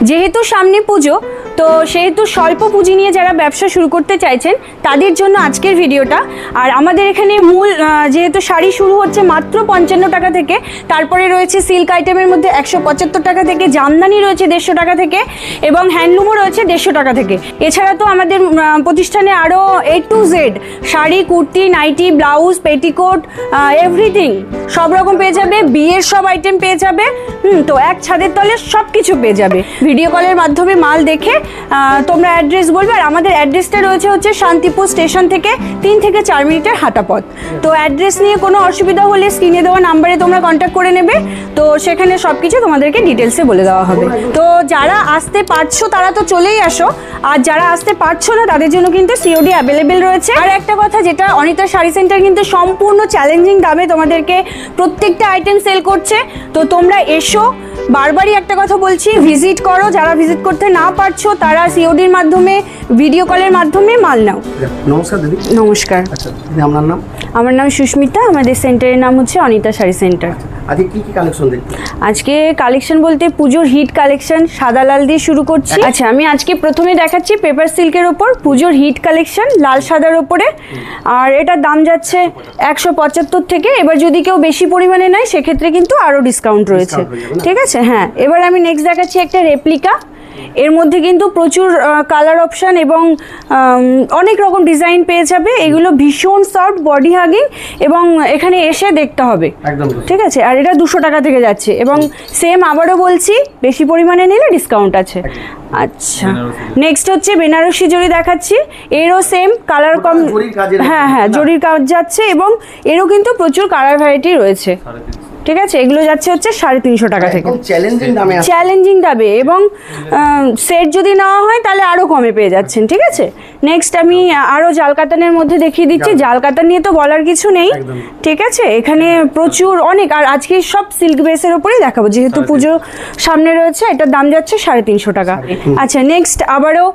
যেহেতু সামনে পুজো, তো সেহেতু স্বল্প পুঁজি নিয়ে যারা ব্যবসা শুরু করতে চাইছেন তাদের জন্য আজকের ভিডিওটা। আর আমাদের এখানে মূল যেহেতু শাড়ি শুরু হচ্ছে মাত্র 55 টাকা থেকে, তারপরে রয়েছে সিল্ক আইটেমের মধ্যে 175 টাকা থেকে, জামদানি রয়েছে 150 টাকা থেকে এবং হ্যান্ডলুমও রয়েছে 150 টাকা থেকে। এছাড়া তো আমাদের প্রতিষ্ঠানে আরও A to Z sari, kurti, nightie, blouse, petticoat, everything সব রকম পেয়ে যাবে। বিয়ের সব আইটেম পেয়ে যাবে। তো এক ছাদের তলে সব কিছু পেয়ে যাবে। ভিডিও কলের মাধ্যমে মাল দেখে তোমরা অ্যাড্রেস বলবে। আর আমাদের অ্যাড্রেসটা রয়েছে হচ্ছে শান্তিপুর স্টেশন থেকে 3 থেকে 4 মিনিটের হাঁটা পথ। তো অ্যাড্রেস নিয়ে কোনো অসুবিধা হলে স্ক্রিনে দেওয়া নাম্বারে তোমরা কন্ট্যাক্ট করে নেবে। তো সেখানে সব কিছু তোমাদেরকে ডিটেলসে বলে দেওয়া হবে। তো যারা আসতে পারছো তারা তো চলেই আসো, আর যারা আসতে পারছো না তাদের জন্য কিন্তু COD অ্যাভেলেবেল রয়েছে। আর একটা কথা, যেটা অনিতা শাড়ি সেন্টার কিন্তু সম্পূর্ণ চ্যালেঞ্জিং দামে তোমাদেরকে প্রত্যেকটা আইটেম সেল করছে। তো তোমরা এসো, বারবারই একটা কথা বলছি, ভিজিট করো। যারা ভিজিট করতে না পারছো তারা CODর মাধ্যমে, ভিডিও কলের মাধ্যমে মাল নাও। নমস্কার দিদি। নমস্কার। আচ্ছা, আপনার নাম? আমার নাম সুস্মিতা। আমাদের সেন্টারের নাম হচ্ছে অনিতা শাড়ি সেন্টার। আজকে কি কি কালেকশন দেখতে? আজকে কালেকশন বলতে পুজোর হিট কালেকশন সাদা লাল দিয়ে শুরু করছি। আচ্ছা, আমি আজকে প্রথমে দেখাচ্ছি পেপার সিল্কের ওপর পুজোর হিট কালেকশন লাল সাদার ওপরে। আর এটার দাম যাচ্ছে 175 থেকে। এবার যদি কেউ বেশি পরিমাণে নেয় সেক্ষেত্রে কিন্তু আরও ডিসকাউন্ট রয়েছে। ঠিক আছে, হ্যাঁ। এবার আমি নেক্সট দেখাচ্ছি একটা রেপ্লিকা। এর মধ্যে কিন্তু প্রচুর কালার অপশান এবং অনেক রকম ডিজাইন পেয়ে যাবে। এগুলো ভীষণ সফট, বডি হাগিং এবং এখানে এসে দেখতে হবে। ঠিক আছে। আর এটা 200 টাকা থেকে যাচ্ছে এবং সেম আবারও বলছি বেশি পরিমাণে নিলে ডিসকাউন্ট আছে। আচ্ছা, নেক্সট হচ্ছে বেনারসি জরি দেখাচ্ছি। এরও সেম কালার কম, হ্যাঁ হ্যাঁ, জরির কাজ যাচ্ছে এবং এরও কিন্তু প্রচুর কালার ভ্যারাইটি রয়েছে। ঠিক আছে, এগুলো যাচ্ছে হচ্ছে 350 টাকা থেকে, চ্যালেঞ্জিং দামে এবং সেট যদি নেওয়া হয় তাহলে আরও কমে পেয়ে যাচ্ছেন। ঠিক আছে, নেক্সট আমি আরও জাল কাতানের মধ্যে দেখিয়ে দিচ্ছি। জাল কাতান নিয়ে তো বলার কিছু নেই। ঠিক আছে, এখানে প্রচুর অনেক, আর আজকে সব সিল্ক বেসের ওপরেই দেখাবো যেহেতু পুজো সামনে রয়েছে। এটার দাম যাচ্ছে 350 টাকা। আচ্ছা, নেক্সট আবারও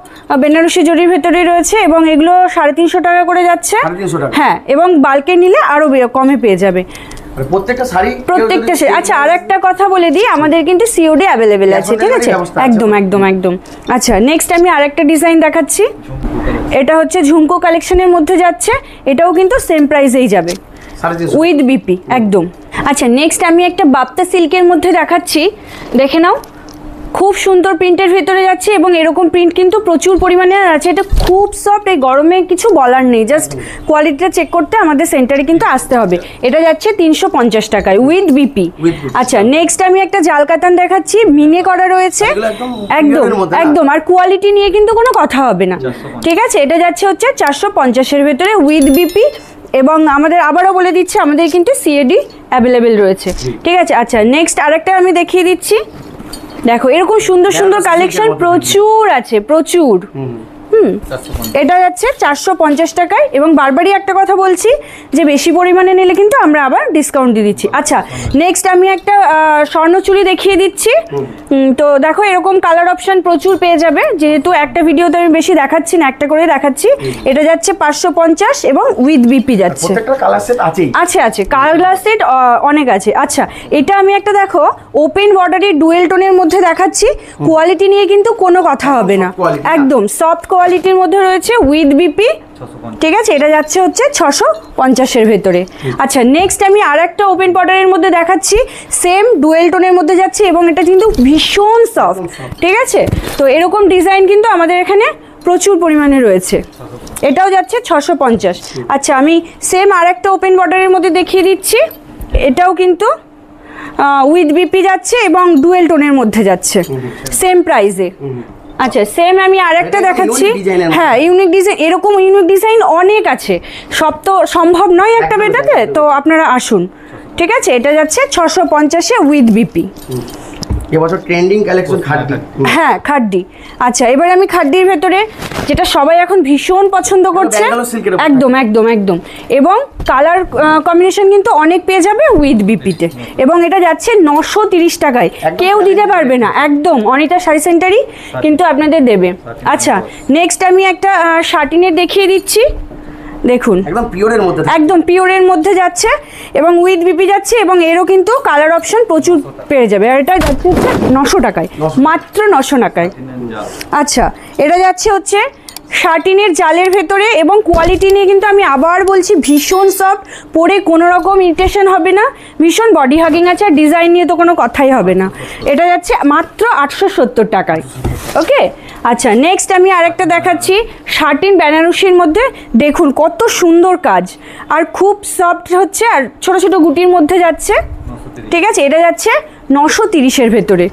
বেনারসি জরির ভেতরে রয়েছে এবং এগুলো 350 টাকা করে যাচ্ছে। হ্যাঁ, এবং বাল্কে নিলে আরও কমে পেয়ে যাবে প্রত্যেকটা শাড়ি। আচ্ছা, আর একটা কথা বলে দিই, আমাদের কিন্তু COD অ্যাভেলেবেল আছে। ঠিক আছে, একদম একদম একদম। আচ্ছা, নেক্সট আমি আরেকটা ডিজাইন দেখাচ্ছি। এটা হচ্ছে ঝুমকো কালেকশনের মধ্যে যাচ্ছে। এটাও কিন্তু সেম প্রাইসেই যাবে উইথ BP একদম। আচ্ছা, নেক্সট আমি একটা বাপ্তা সিল্কের মধ্যে দেখাচ্ছি, দেখে নাও। খুব সুন্দর প্রিন্টের ভেতরে যাচ্ছে এবং এরকম প্রিন্ট কিন্তু প্রচুর পরিমাণে আছে। এটা খুব সফট, এই গরমে কিছু বলার নেই। জাস্ট কোয়ালিটিটা চেক করতে আমাদের সেন্টারে কিন্তু আসতে হবে। এটা যাচ্ছে 350 টাকায় উইথ BP। আচ্ছা, নেক্সট আমি একটা জাল কাতান দেখাচ্ছি, মিনে করা রয়েছে একদম একদম। আর কোয়ালিটি নিয়ে কিন্তু কোনো কথা হবে না। ঠিক আছে, এটা যাচ্ছে হচ্ছে 450-এর ভেতরে উইথ BP এবং আমাদের আবারও বলে দিচ্ছি আমাদের কিন্তু COD অ্যাভেলেবেল রয়েছে। ঠিক আছে। আচ্ছা, নেক্সট আরেকটা আমি দেখিয়ে দিচ্ছি। দেখো, এরকম সুন্দর সুন্দর কালেকশন প্রচুর আছে, প্রচুর। এটা যাচ্ছে 450 টাকায় এবং বারবারই একটা কথা বলছি যে বেশি পরিমাণে নিলে কিন্তু আমরা আবার ডিসকাউন্ট দিয়ে দিচ্ছি। আচ্ছা, নেক্সট আমি একটা স্বর্ণচুড়ি দেখিয়ে দিচ্ছি। তো দেখো, এরকম কালার অপশান প্রচুর পেয়ে যাবে। যেহেতু একটা ভিডিওতে আমি বেশি দেখাচ্ছি না, একটা করে দেখাচ্ছি। এটা যাচ্ছে 550 এবং উইথ BP যাচ্ছে। আছে আছে, কালার সেট অনেক আছে। আচ্ছা, এটা আমি একটা দেখো ওপেন বর্ডারের ডুয়েল টোনের মধ্যে দেখাচ্ছি। কোয়ালিটি নিয়ে কিন্তু কোনো কথা হবে না, একদম সফট কোয়ালিটির মধ্যে রয়েছে উইথ BP। ঠিক আছে, এটা যাচ্ছে হচ্ছে 650-এর ভেতরে। আচ্ছা, নেক্সট আমি আর একটা ওপেন বর্ডারের মধ্যে দেখাচ্ছি, সেম ডুয়েল টোনের মধ্যে যাচ্ছে এবং এটা কিন্তু ভীষণ সফট। ঠিক আছে, তো এরকম ডিজাইন কিন্তু আমাদের এখানে প্রচুর পরিমাণে রয়েছে। এটাও যাচ্ছে 650। আচ্ছা, আমি সেম আর একটা ওপেন বর্ডারের মধ্যে দেখিয়ে দিচ্ছি। এটাও কিন্তু উইথ BP যাচ্ছে এবং ডুয়েল টোনের মধ্যে যাচ্ছে সেম প্রাইসে। আচ্ছা, সেম আমি আরেকটা দেখাচ্ছি। হ্যাঁ, ইউনিক ডিজাইন, এরকম ইউনিক ডিজাইন অনেক আছে। সব তো সম্ভব নয় একটা বেটাতে, তো আপনারা আসুন। ঠিক আছে, এটা যাচ্ছে 650-এ উইথ BP। এবছর ট্রেন্ডিং কালেকশন খাড্ডি। হ্যাঁ, খাড্ডি। আচ্ছা, এবার আমি খাড্ডির ভেতরে যেটা সবাই এখন ভীষণ পছন্দ করছে, একদম একদম একদম, এবং কালার কম্বিনেশন কিন্তু অনেক পেয়ে যাবে উইথ BPতে এবং এটা যাচ্ছে 930 টাকায়। কেউ দিতে পারবে না, একদম অনিতা শাড়ি সেন্টারই কিন্তু আপনাদের দেবে। আচ্ছা, নেক্সট আমি একটা শার্টিনের দেখিয়ে দিচ্ছি। দেখুন একদম পিওরের মধ্যে থাকছে। একদম পিওরের মধ্যে যাচ্ছে এবং উইথ বিপি যাচ্ছে এবং এরও কিন্তু কালার অপশন প্রচুর পেয়ে যাবে। আর এটা যাচ্ছে হচ্ছে 900 টাকায়, মাত্র 900 টাকায়। আচ্ছা, এটা যাচ্ছে হচ্ছে শার্টিনের জালের ভেতরে এবং কোয়ালিটি নিয়ে কিন্তু আমি আবার বলছি ভীষণ সফট, পরে কোনো রকম ইরিটেশন হবে না, ভীষণ বডি হাগিং আছে, আর ডিজাইন নিয়ে তো কোনো কথাই হবে না। এটা যাচ্ছে মাত্র 870 টাকায়। ওকে, আচ্ছা নেক্সট আমি আরেকটা দেখাচ্ছি শার্টিন বেনারসির মধ্যে। দেখুন কত সুন্দর কাজ আর খুব সফট হচ্ছে, আর ছোট ছোট গুটির মধ্যে যাচ্ছে। ঠিক আছে, এটা যাচ্ছে 930-এর ভেতরে।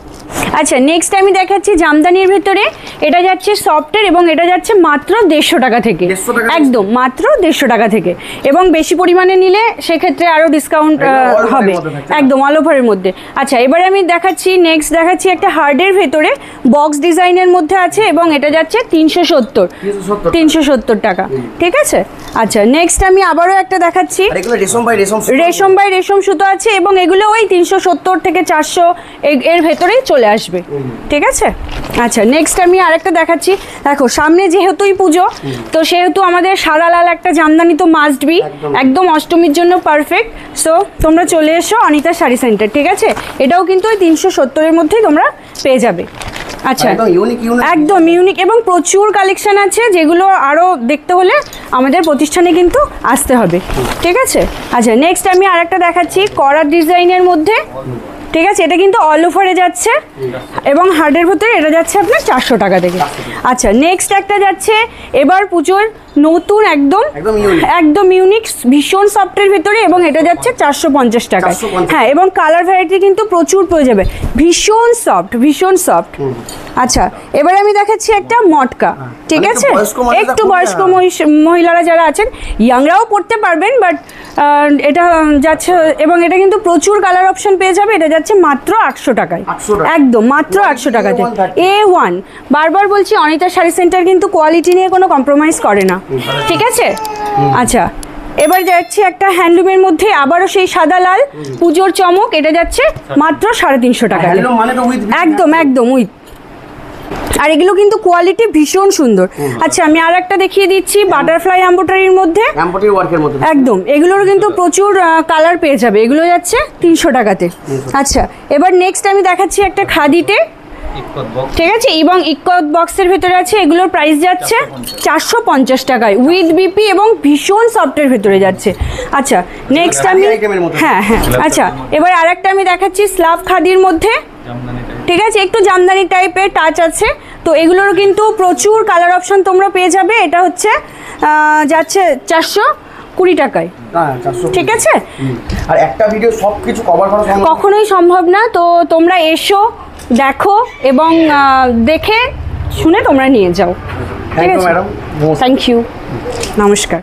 আচ্ছা নেক্সট আমি দেখাচ্ছি জামদানির ভেতরে। এটা যাচ্ছে সফটের এবং এটা যাচ্ছে মাত্র 150 টাকা থেকে, 150 টাকা? একদম মাত্র 150 টাকা থেকে। এবং বেশি পরিমাণে নিলে সেক্ষেত্রে আরও ডিসকাউন্ট হবে, একদম অল ওভারের মধ্যে। আচ্ছা এবারে আমি দেখাচ্ছি নেক্সট দেখাচ্ছি একটা হার্ডের ভেতরে বক্স ডিজাইনের মধ্যে আছে এবং এটা যাচ্ছে 370 টাকা। ঠিক আছে, আচ্ছা নেক্সট আমি আবারও একটা দেখাচ্ছি আর এগুলো রেশম বাই রেশম রেশম বাই রেশম সুতো আছে এবং এগুলো ওই 370 থেকে 400 এর ভেতরেই চলে আসবে। ঠিক আছে, আচ্ছা নেক্সট আমি আরেকটা দেখাচ্ছি। দেখো সামনে যেহেতুই পুজো, তো সেহেতু আমাদের সাদা লাল একটা জামদানি তো মাস্ট বি, একদম অষ্টমীর জন্য পারফেক্ট। সো তোমরা চলে এসো অনিতা শাড়ি সেন্টার। ঠিক আছে, এটাও কিন্তু ওই 370-এর মধ্যেই তোমরা পেয়ে যাবে। আচ্ছা একদম ইউনিক এবং প্রচুর কালেকশন আছে, যেগুলো আরও দেখতে হলে আমাদের প্রতিষ্ঠানে কিন্তু আসতে হবে। ঠিক আছে, আচ্ছা নেক্সট আমি আরেকটা দেখাচ্ছি করার ডিজাইনের মধ্যে। ঠিক আছে, এটা কিন্তু অল ওভারে যাচ্ছে এবং হার্ডের ভেতরে এটা যাচ্ছে আপনার 400 টাকা থেকে। আচ্ছা নেক্সট একটা যাচ্ছে এবার পুজোর নতুন একদম ইউনিক ভীষণ সফটের ভেতরে এবং এটা যাচ্ছে 450 টাকায়। হ্যাঁ, এবং কালার ভ্যারাইটি কিন্তু প্রচুর পেয়ে যাবে, ভীষণ সফট। আচ্ছা এবার আমি দেখাচ্ছি একটা মটকা। ঠিক আছে, একটু বয়স্ক মহিলারা যারা আছেন, ইয়াংরাও পড়তে পারবেন, বাট এটা যাচ্ছে এবং এটা কিন্তু প্রচুর কালার অপশন পেয়ে যাবে। এটা যাচ্ছে মাত্র 800 টাকায়, একদম মাত্র 800 টাকাতে। A1 বারবার বলছি অনিতা শাড়ি সেন্টার কিন্তু কোয়ালিটি নিয়ে কোনো কম্প্রোমাইজ করে না। ঠিক আছে, আচ্ছা এবার যাচ্ছি একটা হ্যান্ডলুমের মধ্যে, আবারও সেই সাদা লাল পুজোর চমক। এটা যাচ্ছে মাত্র 350 টাকা, একদম উইথ। আর এগুলো কিন্তু কোয়ালিটি ভীষণ সুন্দর। আচ্ছা আমি আর একটা দেখিয়ে দিচ্ছি বাটারফ্লাই এমব্রয়ডারির মধ্যে, একদম এগুলোর কিন্তু প্রচুর কালার পেয়ে যাবে। এগুলো যাচ্ছে 300 টাকাতে। আচ্ছা এবার নেক্সট আমি দেখাচ্ছি একটা খাদিতে। ঠিক আছে, এবং ইকত বক্সের ভেতরে আছে, এগুলোর প্রাইস যাচ্ছে 450 টাকায় উইথ বিপি এবং ভীষণ সফটের ভেতরে যাচ্ছে। আচ্ছা নেক্সট আমি হ্যাঁ আচ্ছা এবার আরেকটা আমি দেখাচ্ছি স্লাভ খাদির মধ্যে। ঠিক আছে, একটু জামদানি টাইপের টাচ আছে, তো এগুলোর কিন্তু প্রচুর কালার অপশন তোমরা পেয়ে যাবে। এটা হচ্ছে যাচ্ছে 420 টাকায়। ঠিক আছে, আর একটা ভিডিও সবকিছু কভার করা কখনোই সম্ভব না, তো তোমরা এসো দেখো এবং দেখে শুনে তোমরা নিয়ে যাও। ঠিক আছে, থ্যাংক ইউ, নমস্কার।